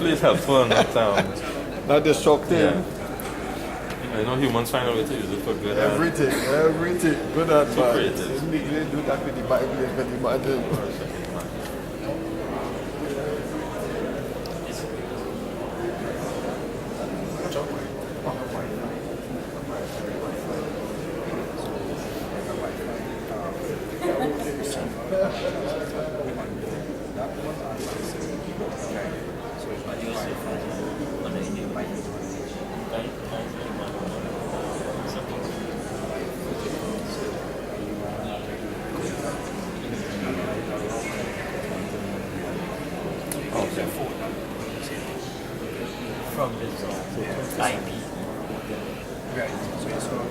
hopefully it's helpful. Not destructive. Yeah. I know humans find a way to use it for good. Everything. Good and So bad. creative. They do that with the Bible, you can imagine. From this IP. Right. So it's all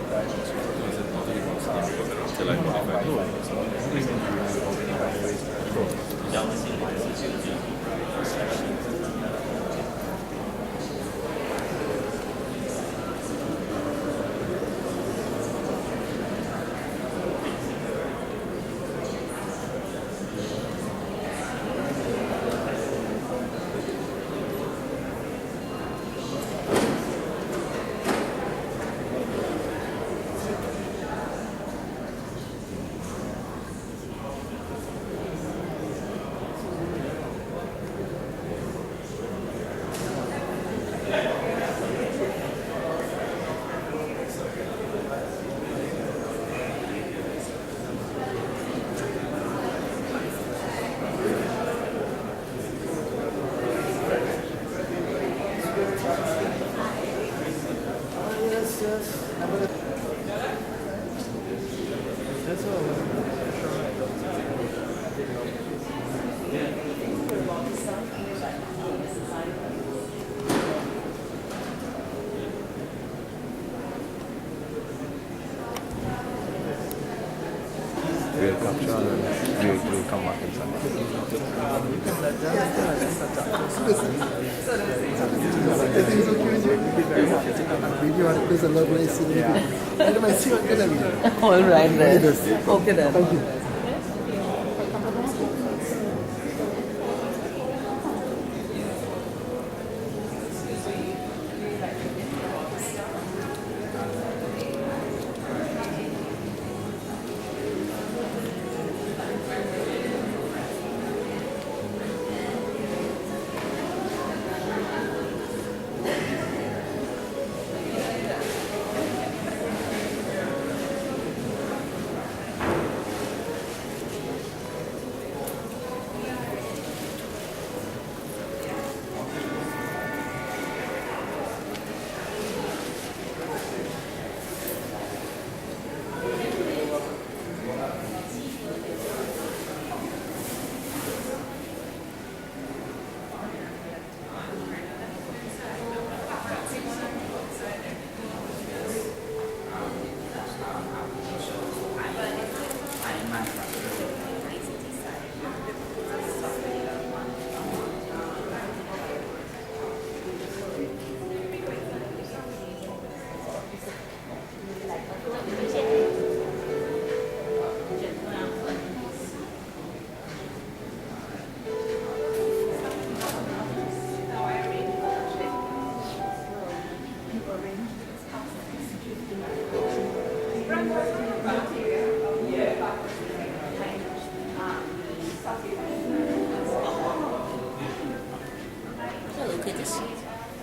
We'll capture and we'll come back inside. There's a lovely scene. All right then. Okay then. Thank you.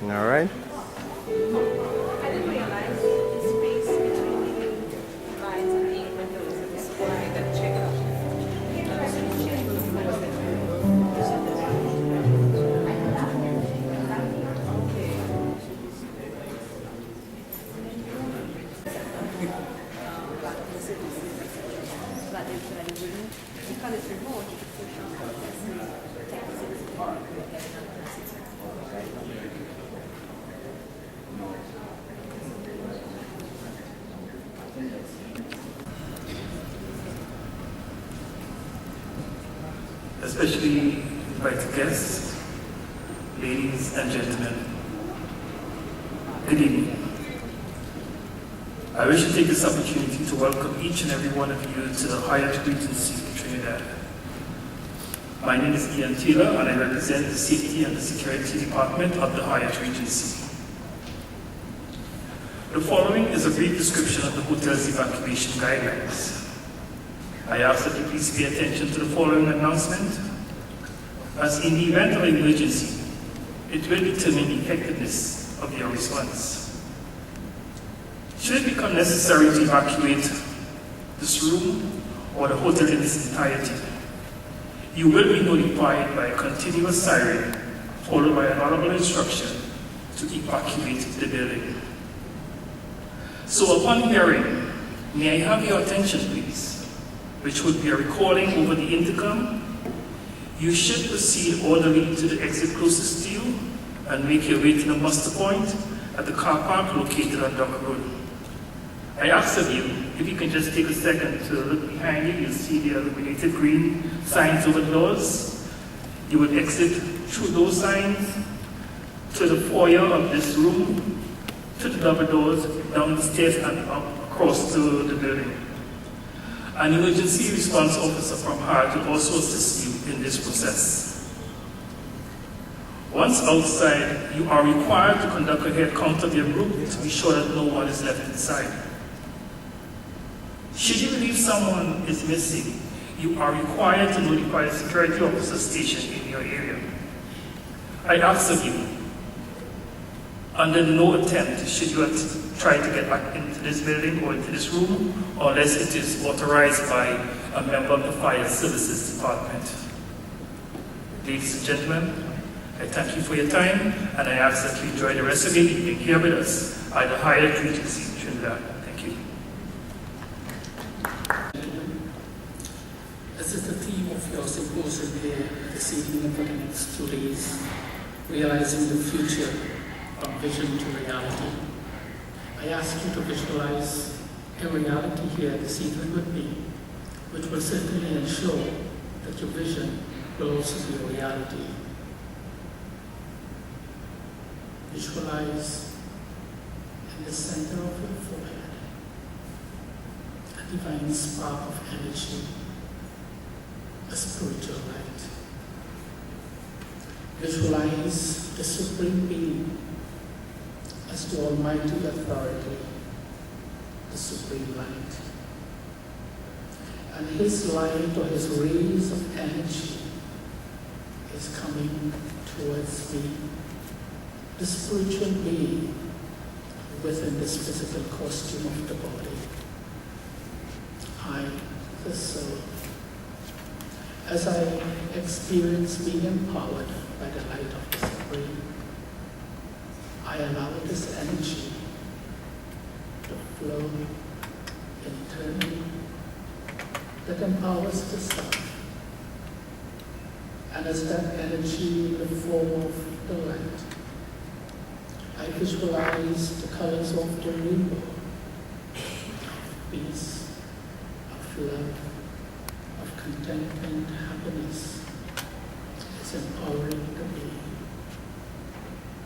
All right. I didn't realize the space between the lines and the windows is why I gotta check it out. Because it's remote, you can push on especially invited guests, ladies and gentlemen. Good evening. I wish to take this opportunity to welcome each and every one of you to the Hyatt Regency Trinidad. My name is Ian Taylor, and I represent the Safety and the Security Department of the Hyatt Regency. The following is a brief description of the hotel's evacuation guidelines. I ask that you please pay attention to the following announcement. As in the event of an emergency, it will determine the effectiveness of your response. Should it become necessary to evacuate this room or the hotel in its entirety, you will be notified by a continuous siren followed by an audible instruction to evacuate the building. So upon hearing, may I have your attention please, which would be a recording over the intercom. You should proceed orderly to the exit closest to you and make your way to the muster point at the car park located on Dock Road. I ask of you, if you can just take a second to look behind you, you'll see the illuminated green signs over the doors. You would exit through those signs to the foyer of this room, to the double doors, down the stairs and up across to the building. An emergency response officer from Hyatt will also assist you in this process. Once outside, you are required to conduct a head count of your group to be sure that no one is left inside. Should you believe someone is missing, you are required to notify the security officer stationed in your area. I ask of you, under no attempt should you try to get back into this building or into this room unless it is authorized by a member of the Fire Services Department. Ladies and gentlemen, I thank you for your time and I ask that you enjoy the rest of your evening here with us at the Hyatt Regency Trinidad. Thank you. This is the theme of your symposium here this evening and for the next 2 days, realizing the future from vision to reality. I ask you to visualize a reality here this evening with me, which will certainly ensure that your vision will also be a reality. Visualize in the center of your forehead a divine spark of energy, a spiritual light. Visualize the Supreme Being as the Almighty Authority, the Supreme Light. And His light or His rays of energy is coming towards me, the spiritual being within this physical costume of the body. I, the soul, as I experience being empowered by the light of the Supreme, I allow this energy to flow internally that empowers the self. And as that energy in the form of the light, I visualize the colors of the rainbow, of peace, of love, of contentment, happiness. It's empowering the being.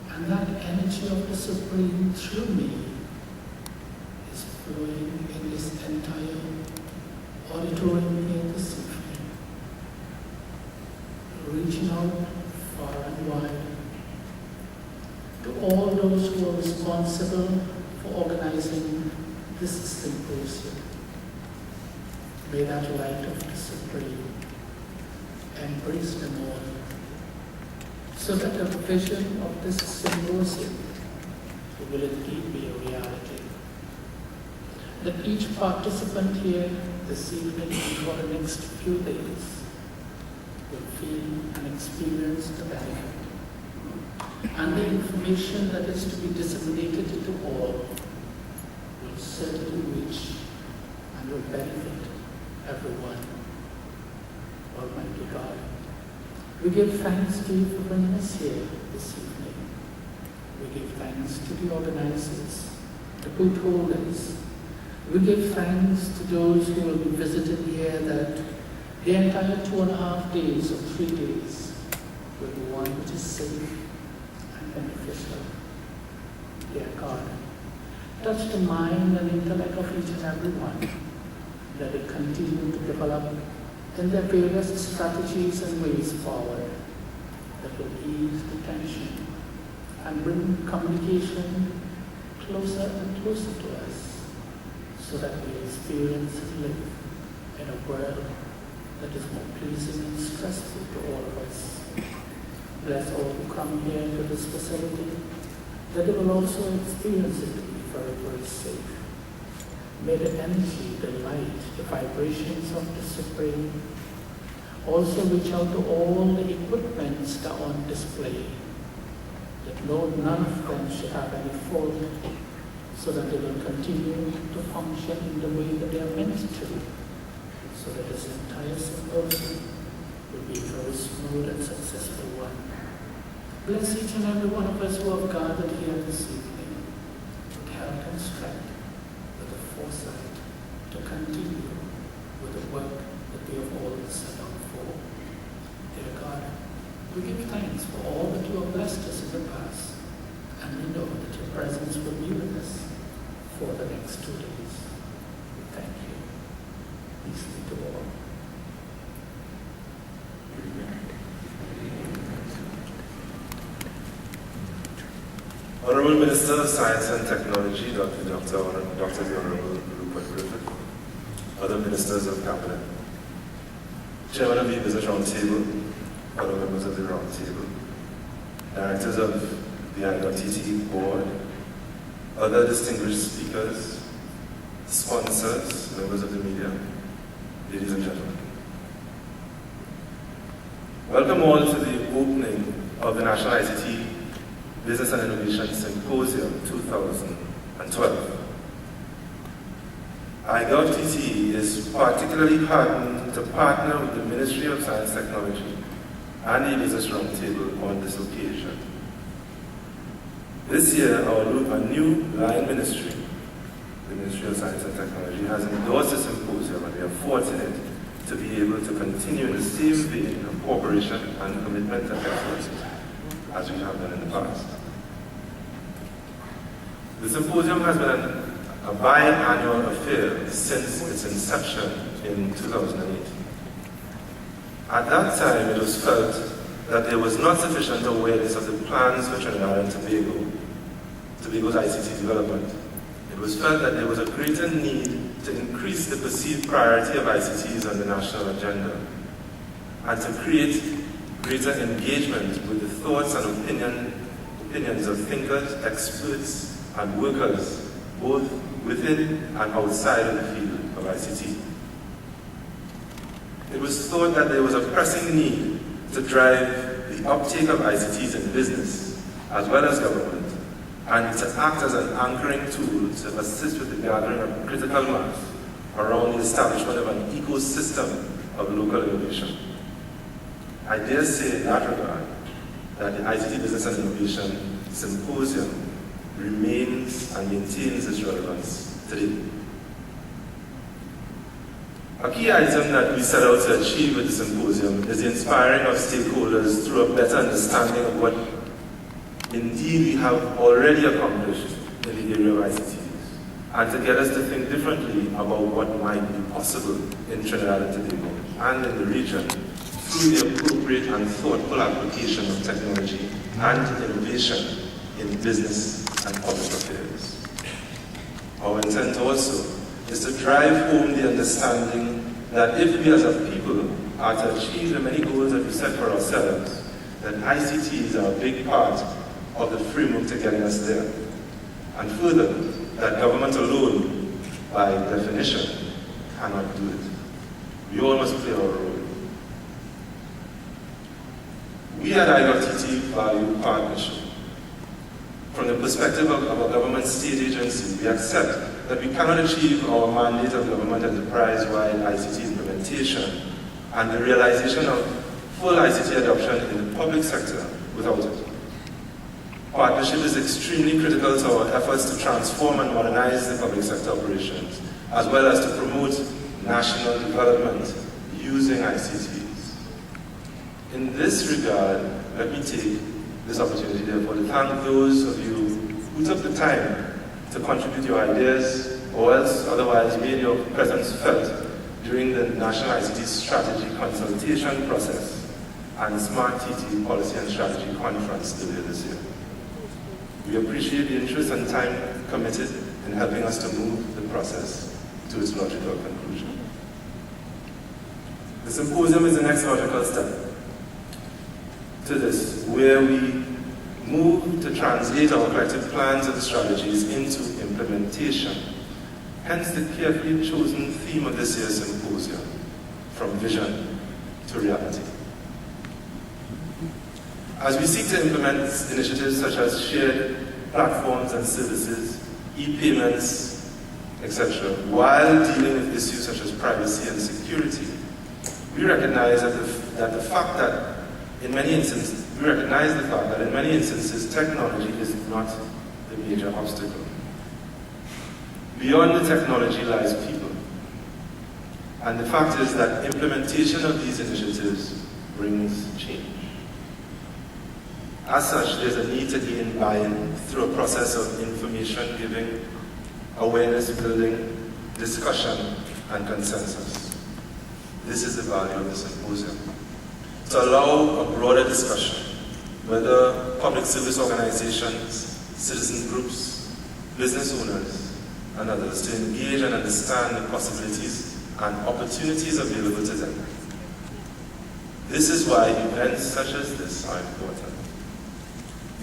And that energy of the Supreme through me is flowing in this entire auditorium here this evening, reaching out far and wide to all those who are responsible for organizing this symposium. May that light of the Supreme embrace them all, so that the vision of this symposium will indeed be a reality. That each participant here this evening and for the next few days will feel and experience the benefit. And the information that is to be disseminated to all will certainly reach and will benefit everyone. Almighty God, we give thanks to you for bringing us here this evening. We give thanks to the organizers, the booth holders. We give thanks to those who will be visiting here, that the entire 2.5 days or 3 days will be one which is safe and beneficial. Dear God, touch the mind and intellect of each and every one. Let it continue to develop in their various strategies and ways forward that will ease the tension and bring communication closer and closer to us so that we experience and live in a world that is more pleasing and stressful to all of us. Bless all who come here to this facility, that they will also experience it to be very, very safe. May the energy, the light, the vibrations of the Supreme also reach out to all the equipments that are on display, that none of them should have any fault, so that they will continue to function in the way that they are meant to, so that this entire symposium will be a very smooth and successful one. Bless each and every one of us who have gathered here this evening with health and strength, with the foresight to continue with the work that we have all set out for. Dear God, we give thanks for all that you have blessed us in the past, and we know that your presence will be with us for the next 2 days. We thank you. Peace be to all. Honorable Minister of Science and Technology, Dr. the Honorable Rupert Griffith, other ministers of cabinet, Chairman of the Business Roundtable, other members of the Roundtable, directors of the iGovTT board, other distinguished speakers, sponsors, members of the media, ladies and gentlemen. Welcome all to the opening of the National ICT Business and Innovation Symposium 2012. iGovTT is particularly heartened to partner with the Ministry of Science and Technology and the Business Roundtable on this occasion. This year, a new line ministry, the Ministry of Science and Technology, has endorsed the symposium, and we are fortunate to be able to continue in the same vein of cooperation and commitment to excellence as we have done in the past. The symposium has been a biannual affair since its inception in 2008. At that time, it was felt that there was not sufficient awareness of the plans for Trinidad and Tobago's ICT development. It was felt that there was a greater need to increase the perceived priority of ICTs on the national agenda and to create greater engagement with the thoughts and opinions of thinkers, experts, and workers, both within and outside of the field of ICT. It was thought that there was a pressing need to drive the uptake of ICTs in business, as well as government, and to act as an anchoring tool to assist with the gathering of critical mass around the establishment of an ecosystem of local innovation. I dare say in that regard that the ICT Business and Innovation Symposium remains and maintains its relevance today. A key item that we set out to achieve with the symposium is the inspiring of stakeholders through a better understanding of what indeed we have already accomplished in the area of ICTs, and to get us to think differently about what might be possible in Trinidad and Tobago and in the region through the appropriate and thoughtful application of technology and innovation in business and public affairs. Our intent also is to drive home the understanding that if we as a people are to achieve the many goals that we set for ourselves, then ICTs are a big part of the framework to getting us there. And further, that government alone, by definition, cannot do it. We all must play our role. We at iGovTT value partnership. From the perspective of a government state agency, we accept that we cannot achieve our mandate of government enterprise-wide ICT implementation and the realization of full ICT adoption in the public sector without it. Partnership is extremely critical to our efforts to transform and modernize the public sector operations, as well as to promote national development using ICTs. In this regard, let me take this opportunity, therefore, to thank those of you who took the time to contribute your ideas or else otherwise made your presence felt during the National ICT Strategy Consultation process and Smart TT Policy and Strategy Conference earlier this year. We appreciate the interest and time committed in helping us to move the process to its logical conclusion. The symposium is the next logical step to this, where we move to translate our collective plans and strategies into implementation. Hence the carefully chosen theme of this year's symposium, from vision to reality. As we seek to implement initiatives such as shared platforms and services, e-payments, etc., while dealing with issues such as privacy and security, we recognize that in many instances technology is not the major obstacle. Beyond the technology lies people. And the fact is that implementation of these initiatives brings change. As such, there's a need to gain buy-in through a process of information giving, awareness building, discussion, and consensus. This is the value of the symposium. To allow a broader discussion, whether public service organizations, citizen groups, business owners, and others, to engage and understand the possibilities and opportunities available to them. This is why events such as this are important.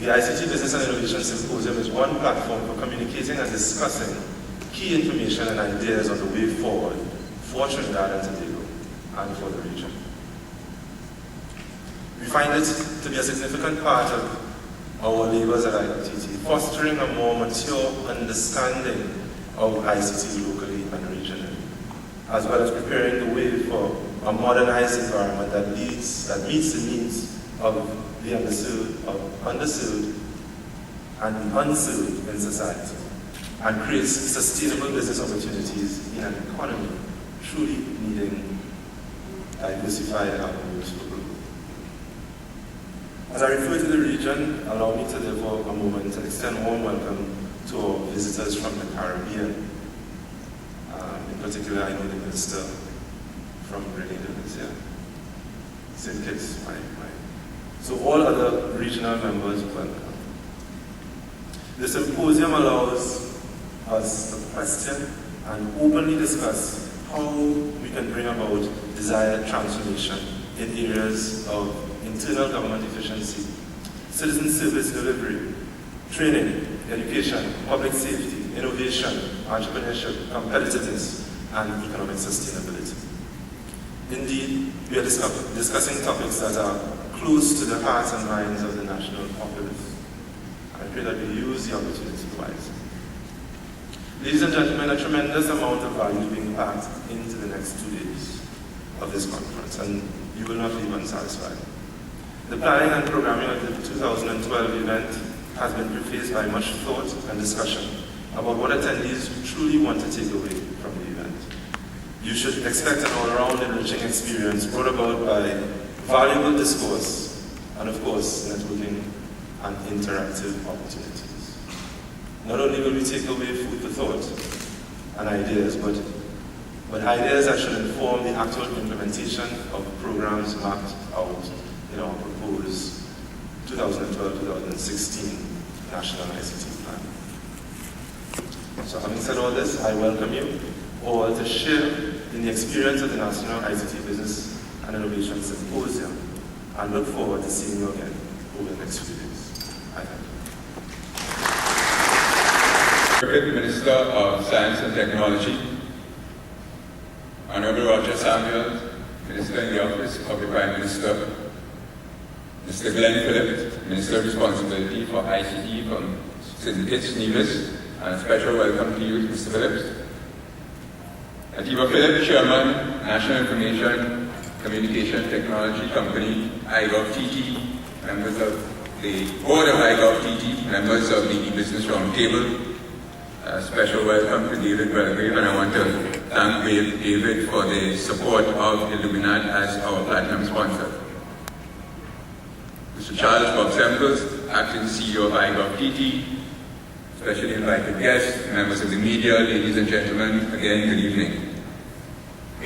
The ICT Business and Innovation Symposium is one platform for communicating and discussing key information and ideas on the way forward for Trinidad and Tobago and for the region. We find it to be a significant part of our labors at iGovTT, fostering a more mature understanding of ICT locally and regionally, as well as preparing the way for a modernized environment that meets the needs of the underserved and the unserved in society, and creates sustainable business opportunities in an economy truly needing diversified avenues for growth. As I refer to the region, allow me to therefore a moment to extend a warm welcome to our visitors from the Caribbean. In particular, I know the minister from Grenada is here. St. Kitts, So all other regional members, welcome. The symposium allows us to question and openly discuss how we can bring about desired transformation in areas of internal government efficiency, citizen service delivery, training, education, public safety, innovation, entrepreneurship, competitiveness, and economic sustainability. Indeed, we are discussing topics that are close to the hearts and minds of the national populace. I pray that we use the opportunity wisely. Ladies and gentlemen, a tremendous amount of value is being packed into the next 2 days of this conference, and you will not leave unsatisfied. The planning and programming of the 2012 event has been prefaced by much thought and discussion about what attendees truly want to take away from the event. You should expect an all-around enriching experience brought about by valuable discourse and, of course, networking and interactive opportunities. Not only will we take away food for thought and ideas, but ideas that should inform the actual implementation of programs mapped out in our proposed 2012-2016 National ICT Plan. So having said all this, I welcome you all to share in the experience of the National ICT Business and Innovation Symposium, and look forward to seeing you again over the next few days. I thank you. Minister of Science and Technology, Honorable Roger Samuel, Minister in the Office of the Prime Minister, Mr. Glenn Phillips, Minister of Responsibility for ICT from St. Kitts, Nevis, and a special welcome to you, Mr. Phillips. Atiba Phillips, Chairman, National Information Communication Technology Company, iGovTT, members of the Board of iGovTT, members of the E-Business Roundtable. A special welcome to David Belgrave, and I want to thank David for the support of Illuminat as our platinum sponsor. Mr. Charles Bob Semples, Acting CEO of iGovTT, specially invited guests, members of the media, ladies and gentlemen, again, good evening.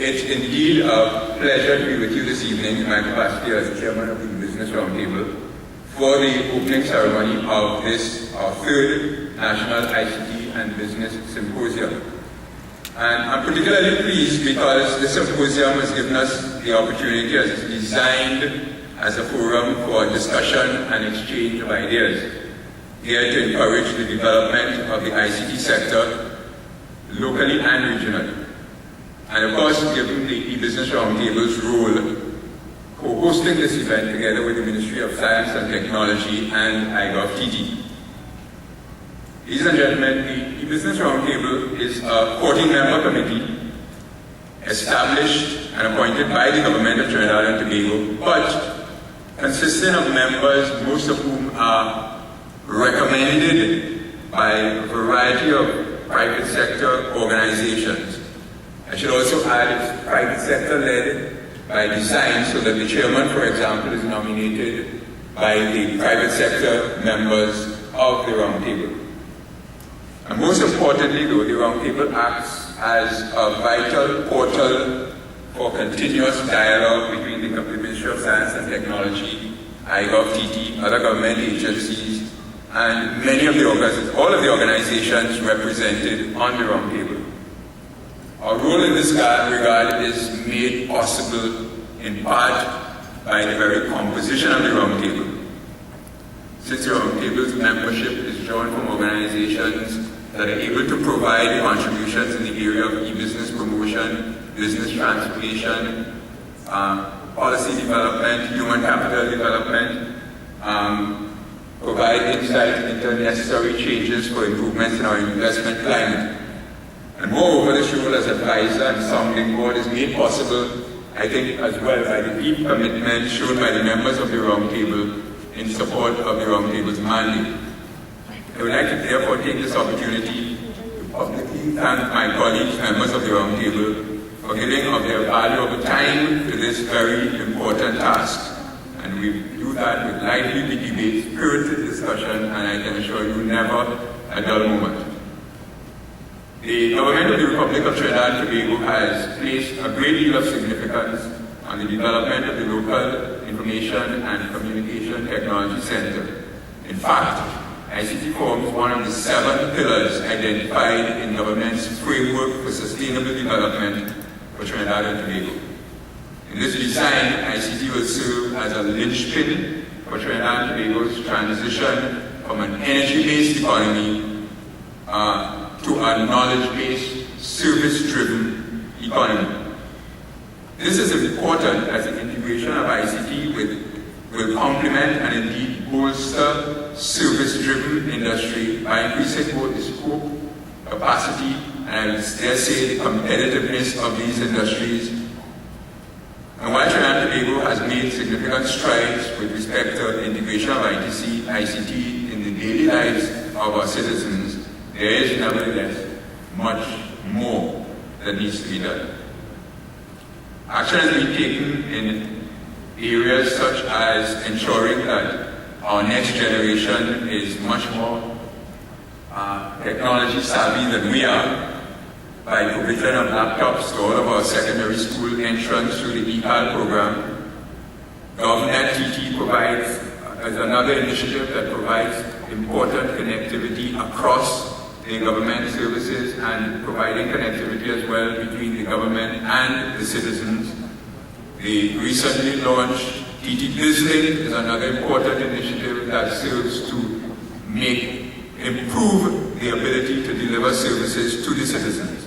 It's indeed a pleasure to be with you this evening in my capacity as Chairman of the Business Roundtable for the opening ceremony of this, our third National ICT and Business Symposium. And I'm particularly pleased because the symposium has given us the opportunity, as it's designed as a forum for discussion and exchange of ideas, here to encourage the development of the ICT sector locally and regionally. And of course, given the e-Business Roundtable's role co-hosting this event together with the Ministry of Science and Technology and iGovTT. Ladies and gentlemen, the e-Business Roundtable is a 14-member committee established and appointed by the government of Trinidad and Tobago, but consisting of members, most of whom are recommended by a variety of private sector organizations. I should also add it's private sector led by design, so that the chairman, for example, is nominated by the private sector members of the Roundtable. And most importantly, though, the Roundtable acts as a vital portal for continuous dialogue between the Ministry of Science and Technology, iGovTT, other government agencies, and all of the organizations represented on the Roundtable. Our role in this regard is made possible in part by the very composition of the Roundtable. Since the Roundtable's membership is drawn from organizations that are able to provide contributions in the area of e-business promotion, business transformation, policy development, human capital development, provide insight into necessary changes for improvements in our investment climate. And moreover, this role as advisor and sounding board is made possible, I think, as well by the deep commitment shown by the members of the Roundtable in support of the Roundtable's mandate. I would like to therefore take this opportunity to publicly thank my colleagues, members of the Roundtable, for giving of their valuable time to this very important task. And we do that with lively debate, spirited discussion, and I can assure you, never a dull moment. The government of the Republic of Trinidad and Tobago has placed a great deal of significance on the development of the local information and communication technology center. In fact, ICT forms one of the 7 pillars identified in government's framework for sustainable development for Trinidad and Tobago. In this design, ICT will serve as a linchpin for Trinidad and Tobago's transition from an energy-based economy to a knowledge-based, service-driven economy. This is important as the integration of ICT will complement and indeed bolster service-driven industry by increasing both the scope, capacity, and I would dare say the competitiveness of these industries. And while Trinidad and Tobago has made significant strides with respect to the integration of ICT in the daily lives of our citizens, there is nevertheless much more that needs to be done. Action has been taken in areas such as ensuring that our next generation is much more technology savvy than we are, by provision of laptops to all of our secondary school entrants through the EPAL program. GovTT provides, as another initiative that provides important connectivity across the government services and providing connectivity as well between the government and the citizens. The recently launched TT BizLink is another important initiative that serves to improve the ability to deliver services to the citizens.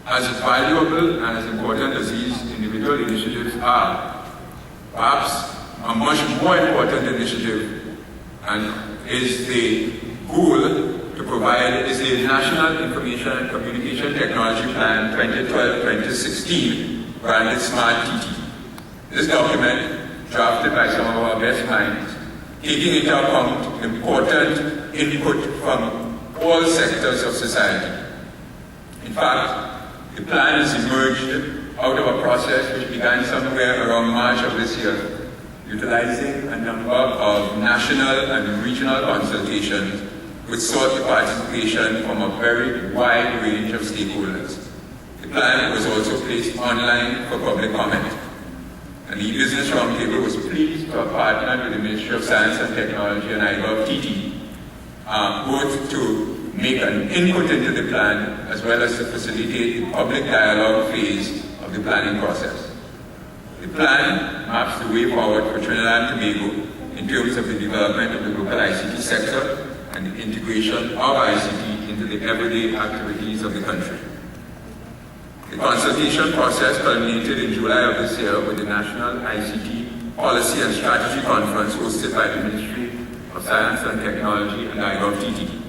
As valuable and as important as these individual initiatives are, perhaps a much more important initiative and is the goal to provide is the National Information and Communication Technology Plan 2012-2016, branded Smart TT. This document, drafted by some of our best minds, taking into account important input from all sectors of society. In fact, the plan has emerged out of a process which began somewhere around March of this year, utilizing a number of national and regional consultations which sought the participation from a very wide range of stakeholders. The plan was also placed online for public comment. And the e-Business Roundtable was pleased to have partnered with the Ministry of Science and Technology and iGovTT, both to make an input into the plan as well as to facilitate the public dialogue phase of the planning process. The plan maps the way forward for Trinidad and Tobago in terms of the development of the local ICT sector and the integration of ICT into the everyday activities of the country. The consultation process culminated in July of this year with the National ICT Policy and Strategy Conference hosted by the Ministry of Science and Technology and iGovTT.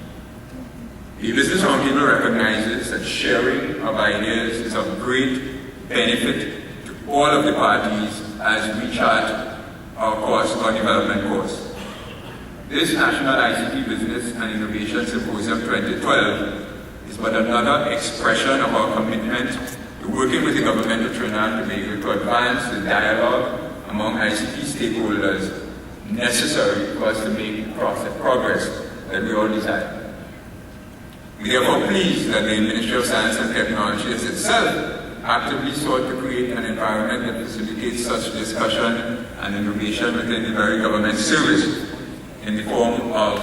The Business Roundtable recognizes that sharing of ideas is of great benefit to all of the parties as we chart our course, our development course. This National ICT Business and Innovation Symposium 2012 is but another expression of our commitment to working with the government of Trinidad and Tobago to advance the dialogue among ICT stakeholders necessary for us to make progress that we all desire. We are therefore pleased that the Ministry of Science and Technology has itself actively sought to create an environment that facilitates such discussion and innovation within the very government service in the form of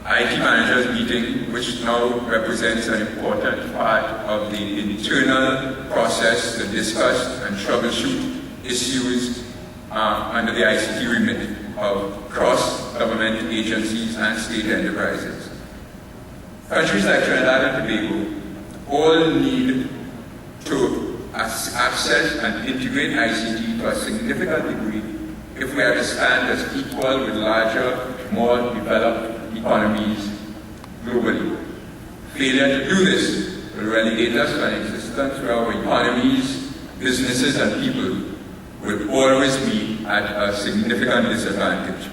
IT managers meeting, which now represents an important part of the internal process to discuss and troubleshoot issues under the ICT remit of cross-government agencies and state enterprises. Countries like Trinidad and Tobago all need to access and integrate ICT to a significant degree if we are to stand as equal with larger, more developed economies globally. Failure to do this will relegate us to an existence where our economies, businesses, and people will always be at a significant disadvantage.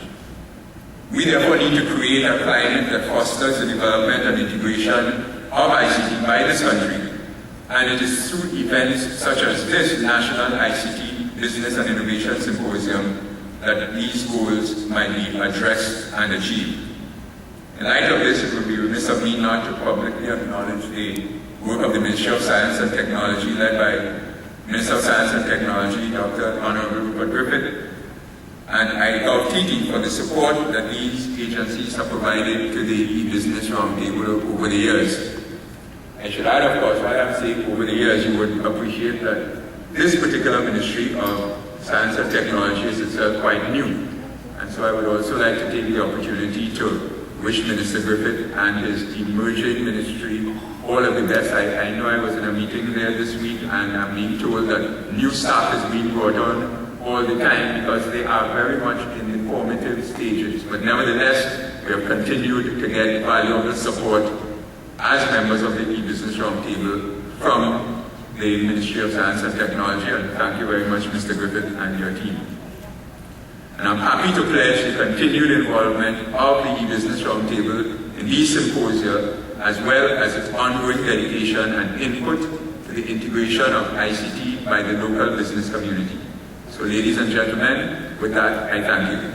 We therefore need to create a climate that fosters the development and integration of ICT by this country, and it is through events such as this National ICT Business and Innovation Symposium that these goals might be addressed and achieved. In light of this, it would be remiss of me not to publicly acknowledge the work of the Ministry of Science and Technology, led by Minister of Science and Technology, Dr. Honorable Rupert Griffith, and iGovTT for the support that these agencies have provided to the e-Business Roundtable over the years. I should add, of course, while I'm saying over the years, you would appreciate that this particular Ministry of Science and Technology is itself quite new. And so I would also like to take the opportunity to wish Minister Griffith and his emerging ministry all of the best. I know I was in a meeting there this week, and I'm being told that new staff is being brought on all the time because they are very much in the formative stages. But nevertheless, we have continued to get valuable support as members of the e-Business Roundtable from the Ministry of Science and Technology, and thank you very much, Mr. Griffith and your team. And I'm happy to pledge the continued involvement of the e-Business Roundtable in these symposia, as well as its ongoing dedication and input to the integration of ICT by the local business community. So ladies and gentlemen, with that, I thank you.